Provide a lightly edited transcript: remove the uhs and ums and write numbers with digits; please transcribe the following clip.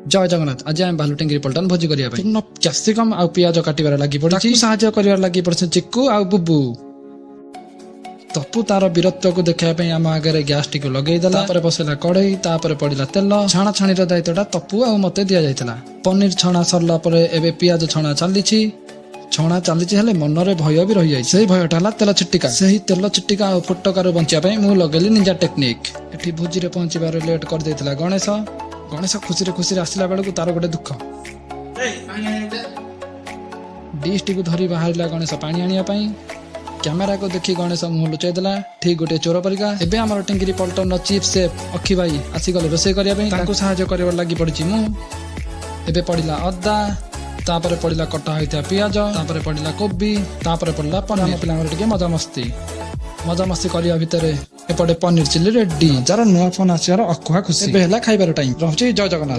जय जगन्नाथ। आज आम भालु टेंगिरी पल्टन भोजी करिया पूर्ण कैप्सिकम आ पियाज काटिबार लागि पड़छि। साहाय्य करिवार लागि पड़छ चिक्कू आ बुबू। तपु तार वीरत्व को देखा आम आगे गैस टी लगे बसला कड़ई पड़ा तेल छाणा छाणी दायित्वटा तपु आ मते दि जाइथिला। पनीर छणा सरला एबे पियाज छणा चली छणा चली मनरे भय भी रही जाए। से भयटा तेल छिटिका से तेल छिटिका आ फुटकार बचाई मुझे लगेली निजा टेक्निक। एठी भोजी रे पहुंचबार लेट कर देथिला गणेश। गणेश खुशी खुशी आसला बेलू तार गोटे दुख डिश टी धरी बाहर गणेश पानी आनिया कैमेरा को देखी गणेश मुह लुचाई देला ठीक गोटे चोर परिका। एबे हमर टेंगिरी पल्टन चीफ सेफ अखी भाई आसीगले रोषे करने साहाय्य कर लगी पड़ी मु। एबे पड़ा अदा तापर पड़ा कटा होता पियाज तापर पड़ा कोबी तापर पड़ा पनीर पिला मजा मस्ती करने भितर एपटे पनीर चिल्ली रेडी। जार नुआ फोन आसार अकुहा खुशी खाइबार टाइम रहुଛି। जय जगन्नाथ।